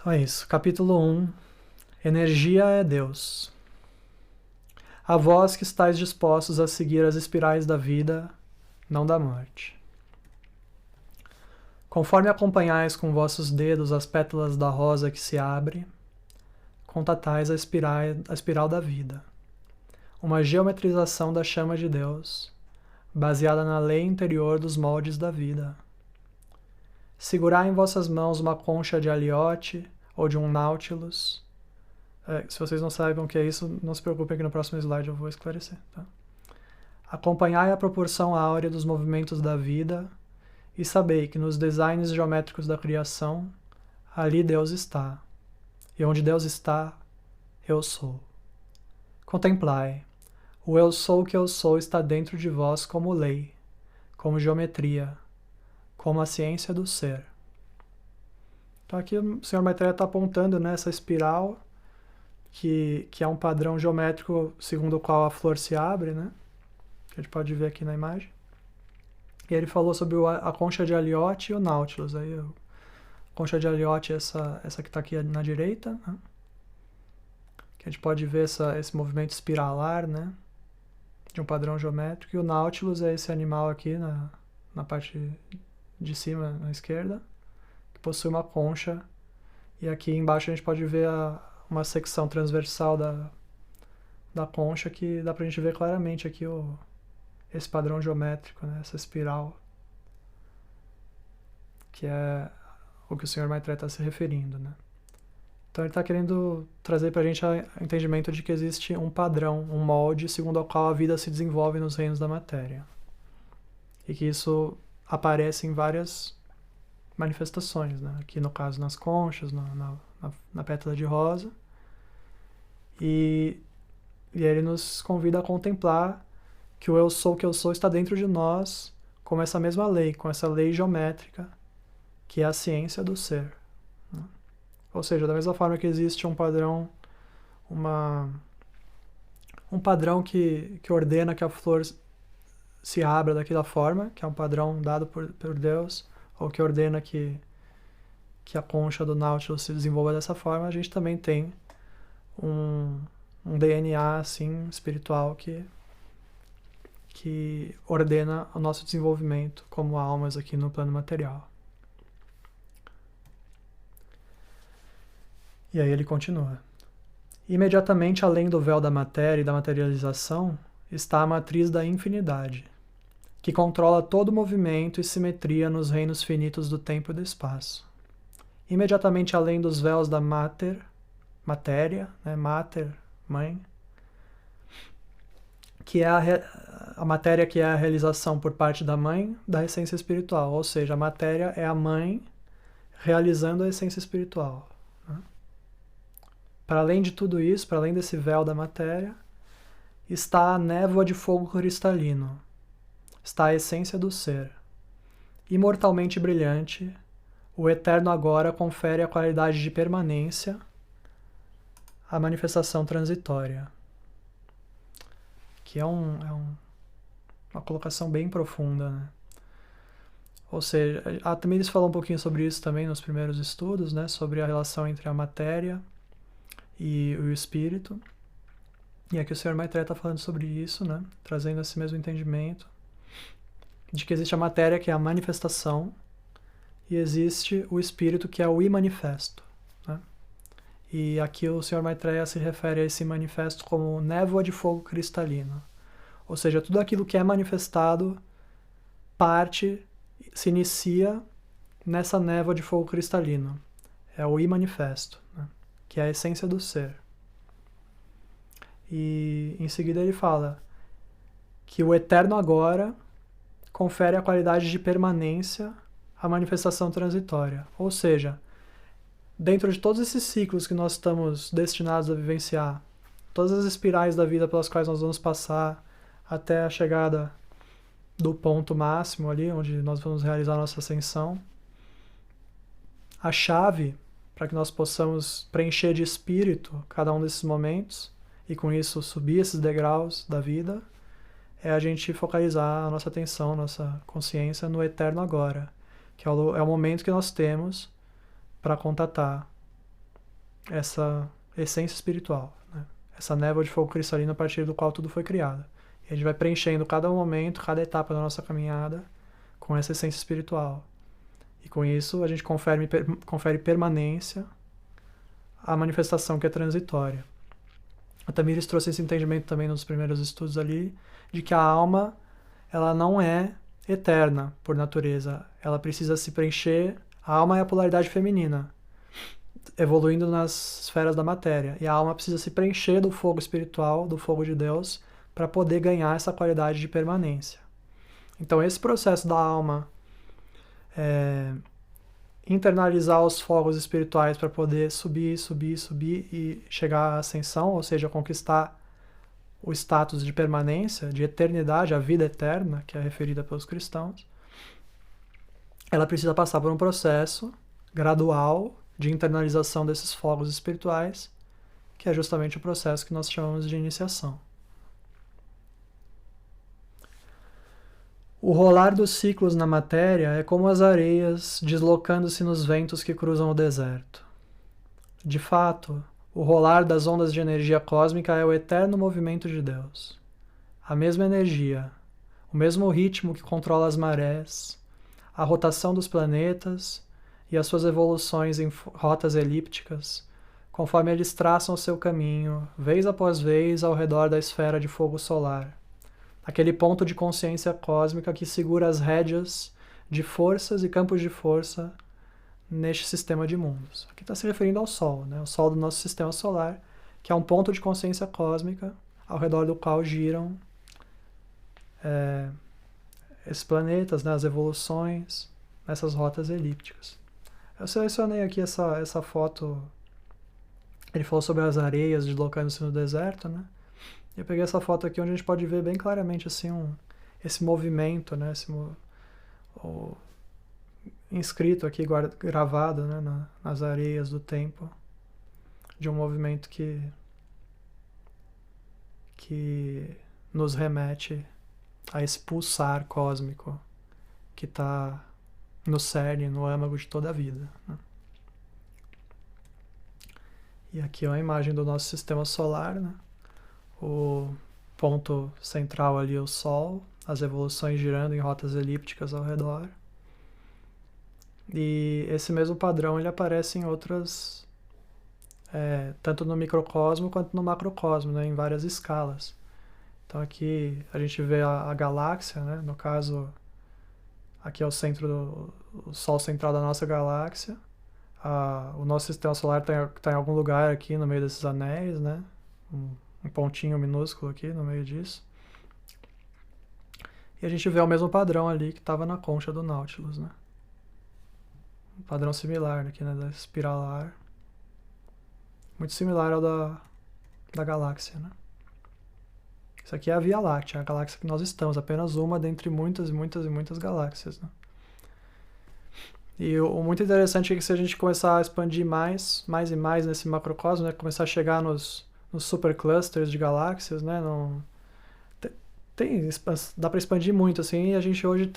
Então é isso. Capítulo 1. Energia é Deus. A vós que estáis dispostos a seguir as espirais da vida, não da morte. Conforme acompanhais com vossos dedos as pétalas da rosa que se abre, contatais a espiral da vida, uma geometrização da chama de Deus, baseada na lei interior dos moldes da vida. Segurai em vossas mãos uma concha de aliote ou de um Nautilus. Se vocês não sabem o que é isso, não se preocupem que no próximo slide eu vou esclarecer. Tá? Acompanhai a proporção áurea dos movimentos da vida e sabei que nos designs geométricos da criação, ali Deus está. E onde Deus está, eu sou. Contemplai. O eu sou que eu sou está dentro de vós como lei, como geometria, como a ciência do ser. Então aqui o Sr. Maitreya está apontando nessa espiral que é um padrão geométrico segundo o qual a flor se abre, né? Que a gente pode ver aqui na imagem. E ele falou sobre a concha de aliote e o Nautilus. Aí, a concha de aliote é essa que está aqui na direita, né? Que a gente pode ver esse movimento espiralar, né? De um padrão geométrico. E o Nautilus é esse animal aqui na parte de cima, na esquerda, que possui uma concha. E aqui embaixo a gente pode ver uma secção transversal da concha que dá pra gente ver claramente aqui esse padrão geométrico, né? Essa espiral, que é o que o Sr. Maitreya está se referindo, né? Então ele está querendo trazer para a gente o entendimento de que existe um padrão, um molde segundo o qual a vida se desenvolve nos reinos da matéria. E que isso aparece em várias manifestações, né? Aqui no caso nas conchas, na pétala de rosa. E ele nos convida a contemplar que o eu sou que eu sou está dentro de nós como essa mesma lei, com essa lei geométrica, que é a ciência do ser. Né? Ou seja, da mesma forma que existe um padrão, um padrão que ordena que a flor se abra daquela forma, que é um padrão dado por Deus, ou que ordena que a concha do Nautilus se desenvolva dessa forma, a gente também tem um DNA assim, espiritual que ordena o nosso desenvolvimento como almas aqui no plano material. E aí ele continua. Imediatamente além do véu da matéria e da materialização está a matriz da infinidade, que controla todo movimento e simetria nos reinos finitos do tempo e do espaço. Imediatamente além dos véus da matéria, né, mater, mãe, que é a matéria que é a realização por parte da mãe da essência espiritual, ou seja, a matéria é a mãe realizando a essência espiritual. Né? Para além de tudo isso, para além desse véu da matéria, está a névoa de fogo cristalino, está a essência do ser. Imortalmente brilhante, o eterno agora confere a qualidade de permanência à manifestação transitória. Que é uma colocação bem profunda, né? Ou seja, a Tamires falou um pouquinho sobre isso também nos primeiros estudos, né? Sobre a relação entre a matéria e o espírito. E aqui o Sr. Maitreya está falando sobre isso, né? Trazendo esse mesmo entendimento de que existe a matéria, que é a manifestação, e existe o espírito, que é o imanifesto. Né? E aqui o Sr. Maitreya se refere a esse manifesto como névoa de fogo cristalino. Ou seja, tudo aquilo que é manifestado se inicia nessa névoa de fogo cristalino. É o imanifesto, né? Que é a essência do ser. E em seguida ele fala que o eterno agora confere a qualidade de permanência à manifestação transitória. Ou seja, dentro de todos esses ciclos que nós estamos destinados a vivenciar, todas as espirais da vida pelas quais nós vamos passar até a chegada do ponto máximo ali, onde nós vamos realizar a nossa ascensão, a chave para que nós possamos preencher de espírito cada um desses momentos e com isso subir esses degraus da vida, é a gente focalizar a nossa atenção, nossa consciência no eterno agora, que é o momento que nós temos para contatar essa essência espiritual, né? Essa névoa de fogo cristalino a partir do qual tudo foi criado. E a gente vai preenchendo cada momento, cada etapa da nossa caminhada com essa essência espiritual. E com isso a gente confere permanência à manifestação que é transitória. A Tamires trouxe esse entendimento também nos primeiros estudos ali, de que a alma ela não é eterna por natureza. Ela precisa se preencher. A alma é a polaridade feminina, evoluindo nas esferas da matéria. E a alma precisa se preencher do fogo espiritual, do fogo de Deus, para poder ganhar essa qualidade de permanência. Então esse processo da alma internalizar os fogos espirituais para poder subir e chegar à ascensão, ou seja, conquistar o status de permanência, de eternidade, a vida eterna, que é referida pelos cristãos, ela precisa passar por um processo gradual de internalização desses fogos espirituais, que é justamente o processo que nós chamamos de iniciação. O rolar dos ciclos na matéria é como as areias deslocando-se nos ventos que cruzam o deserto. De fato, o rolar das ondas de energia cósmica é o eterno movimento de Deus. A mesma energia, o mesmo ritmo que controla as marés, a rotação dos planetas e as suas evoluções em rotas elípticas, conforme eles traçam seu caminho, vez após vez, ao redor da esfera de fogo solar. Aquele ponto de consciência cósmica que segura as rédeas de forças e campos de força neste sistema de mundos. Aqui está se referindo ao Sol, né? O Sol do nosso sistema solar, que é um ponto de consciência cósmica ao redor do qual giram esses planetas, né? As evoluções nessas rotas elípticas. Eu selecionei aqui essa foto. Ele falou sobre as areias deslocando-se no deserto, né? Eu peguei essa foto aqui onde a gente pode ver bem claramente assim, esse movimento, né? Inscrito aqui, gravado, né? Nas areias do tempo, de um movimento que nos remete a esse pulsar cósmico que está no cerne, no âmago de toda a vida, né? E aqui é uma imagem do nosso sistema solar, né? O ponto central ali é o Sol, as evoluções girando em rotas elípticas ao redor. E esse mesmo padrão ele aparece em outras, tanto no microcosmo quanto no macrocosmo, né, em várias escalas. Então aqui a gente vê a galáxia, né, no caso, aqui é o centro o Sol central da nossa galáxia. O nosso sistema solar está em algum lugar aqui no meio desses anéis, né, um pontinho minúsculo aqui no meio disso. E a gente vê o mesmo padrão ali que estava na concha do Nautilus, né? Um padrão similar aqui, né? Da espiralar. Muito similar ao da galáxia, né? Isso aqui é a Via Láctea, a galáxia que nós estamos, apenas uma dentre muitas e muitas e muitas galáxias, né? E o muito interessante é que se a gente começar a expandir mais e mais nesse macrocosmo, né? Começar a chegar nos superclusters de galáxias, né? Dá para expandir muito, assim, e a gente hoje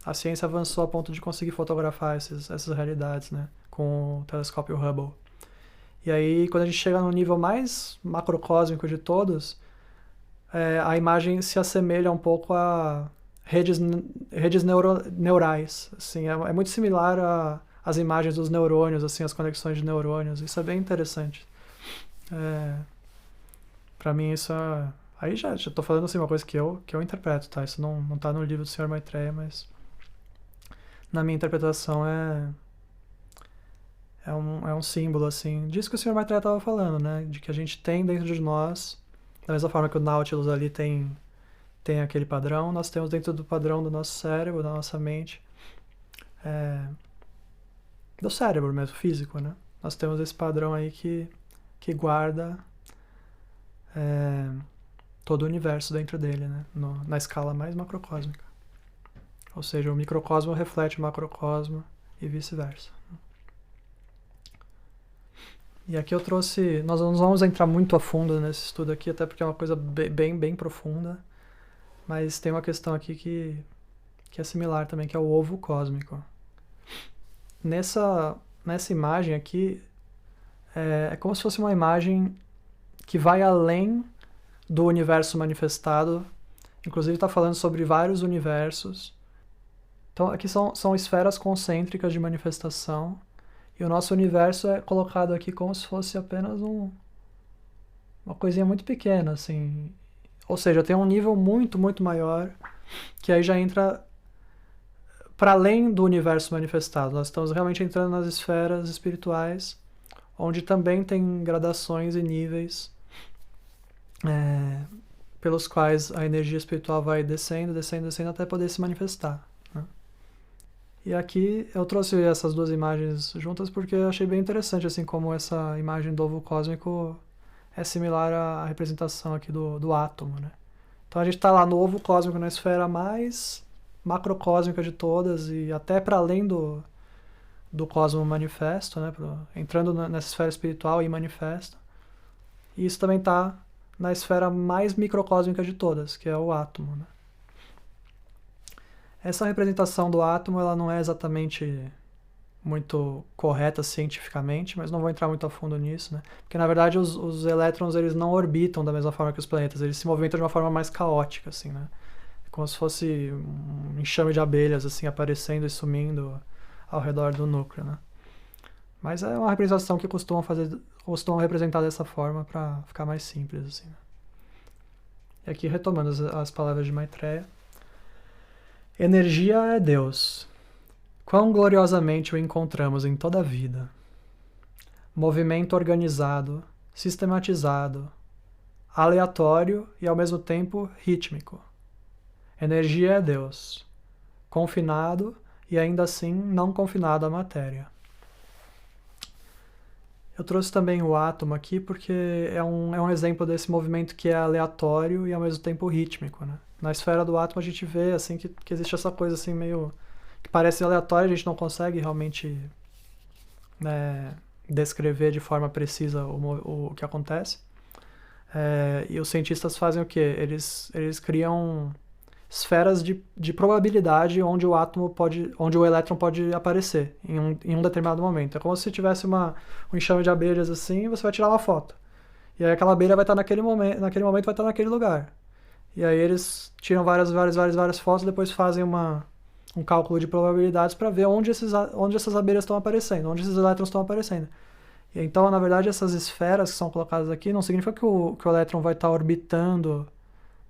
a ciência avançou a ponto de conseguir fotografar essas realidades, né? Com o telescópio Hubble. E aí, quando a gente chega no nível mais macrocósmico de todos, a imagem se assemelha um pouco a redes neurais, assim, é muito similar às imagens dos neurônios, assim, as conexões de neurônios. Isso é bem interessante. Pra mim isso aí já tô falando assim uma coisa que eu interpreto, tá? Isso não tá no livro do Sr. Maitreya, mas na minha interpretação é um símbolo, assim, disso que o Sr. Maitreya tava falando, né? De que a gente tem dentro de nós, da mesma forma que o Nautilus ali tem aquele padrão, nós temos dentro do padrão do nosso cérebro, da nossa mente, do cérebro mesmo, físico, né? Nós temos esse padrão aí que guarda todo o universo dentro dele, né? Na escala mais macrocósmica. Ou seja, o microcosmo reflete o macrocosmo e vice-versa. E aqui eu trouxe... Nós não vamos entrar muito a fundo nesse estudo aqui, até porque é uma coisa bem profunda, mas tem uma questão aqui que é similar também, que é o ovo cósmico. Nessa imagem aqui, É como se fosse uma imagem que vai além do universo manifestado. Inclusive está falando sobre vários universos. Então aqui são esferas concêntricas de manifestação. E o nosso universo é colocado aqui como se fosse apenas uma coisinha muito pequena, assim. Ou seja, tem um nível muito, muito maior, que aí já entra para além do universo manifestado. Nós estamos realmente entrando nas esferas espirituais, onde também tem gradações e níveis pelos quais a energia espiritual vai descendo, descendo, descendo até poder se manifestar. Né? E aqui eu trouxe essas duas imagens juntas porque eu achei bem interessante, assim, como essa imagem do ovo cósmico é similar à representação aqui do átomo, né? Então a gente está lá no ovo cósmico, na esfera mais macrocósmica de todas e até para além do cosmo manifesto, né? Entrando nessa esfera espiritual e manifesto. E isso também está na esfera mais microcósmica de todas, que é o átomo, né? Essa representação do átomo ela não é exatamente muito correta cientificamente, mas não vou entrar muito a fundo nisso, né? Porque na verdade os elétrons eles não orbitam da mesma forma que os planetas, eles se movimentam de uma forma mais caótica, assim, né? É como se fosse um enxame de abelhas assim aparecendo e sumindo ao redor do núcleo, né? Mas é uma representação que costumam representar dessa forma para ficar mais simples, assim. Né? E aqui retomando as palavras de Maitreya. Energia é Deus. Quão gloriosamente o encontramos em toda a vida. Movimento organizado, sistematizado, aleatório e ao mesmo tempo rítmico. Energia é Deus. Confinado e ainda assim não confinado à matéria. Eu trouxe também o átomo aqui porque é um exemplo desse movimento que é aleatório e ao mesmo tempo rítmico, né? Na esfera do átomo a gente vê assim que existe essa coisa assim meio que parece aleatória, a gente não consegue realmente descrever de forma precisa o que acontece. E os cientistas fazem o quê? Eles criam esferas de probabilidade onde onde o elétron pode aparecer em um determinado momento. É como se tivesse um enxame de abelhas assim, e você vai tirar uma foto. E aí aquela abelha vai estar naquele momento vai estar naquele lugar. E aí eles tiram várias fotos, depois fazem um cálculo de probabilidades para ver onde essas abelhas estão aparecendo, onde esses elétrons estão aparecendo. E então, na verdade, essas esferas que são colocadas aqui não significa que o elétron vai estar orbitando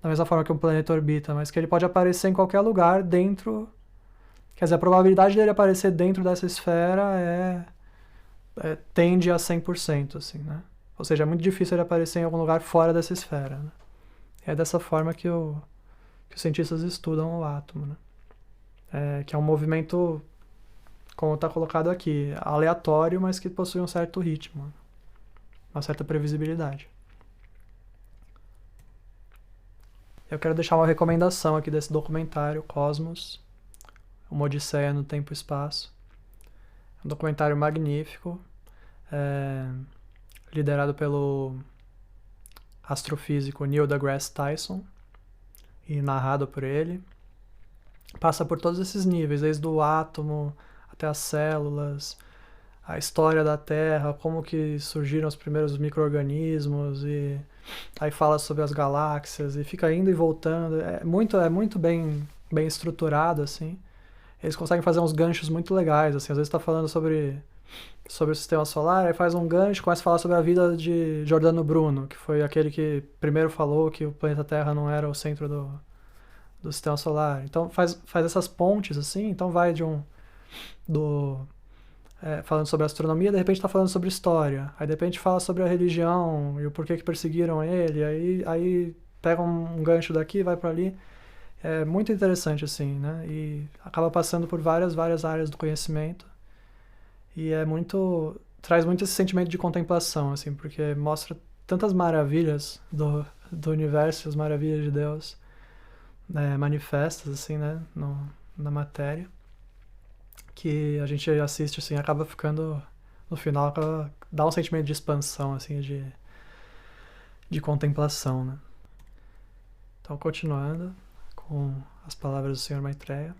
da mesma forma que um planeta orbita, mas que ele pode aparecer em qualquer lugar dentro. Quer dizer, a probabilidade dele aparecer dentro dessa esfera tende a 100%, assim, né? Ou seja, é muito difícil ele aparecer em algum lugar fora dessa esfera, né? É dessa forma que os cientistas estudam o átomo, né? Que é um movimento, como está colocado aqui, aleatório, mas que possui um certo ritmo, uma certa previsibilidade. Eu quero deixar uma recomendação aqui desse documentário, Cosmos, Uma Odisseia no Tempo e Espaço. É um documentário magnífico, liderado pelo astrofísico Neil deGrasse Tyson e narrado por ele. Passa por todos esses níveis, desde o átomo até as células, a história da Terra, como que surgiram os primeiros micro-organismos, e aí fala sobre as galáxias, e fica indo e voltando. É muito bem estruturado, assim. Eles conseguem fazer uns ganchos muito legais, assim. Às vezes está falando sobre o sistema solar, aí faz um gancho, começa a falar sobre a vida de Giordano Bruno, que foi aquele que primeiro falou que o planeta Terra não era o centro do sistema solar. Então faz essas pontes, assim. Então vai falando sobre astronomia, de repente está falando sobre história. Aí de repente fala sobre a religião e o porquê que perseguiram ele. Aí pega um gancho daqui e vai para ali. É muito interessante, assim, né? E acaba passando por várias áreas do conhecimento. E traz muito esse sentimento de contemplação, assim, porque mostra tantas maravilhas do universo, as maravilhas de Deus manifestas, assim, né? Na matéria. Que a gente assiste, assim, acaba ficando, no final, dá um sentimento de expansão, assim, de contemplação, né? Então, continuando com as palavras do Sr. Maitreya.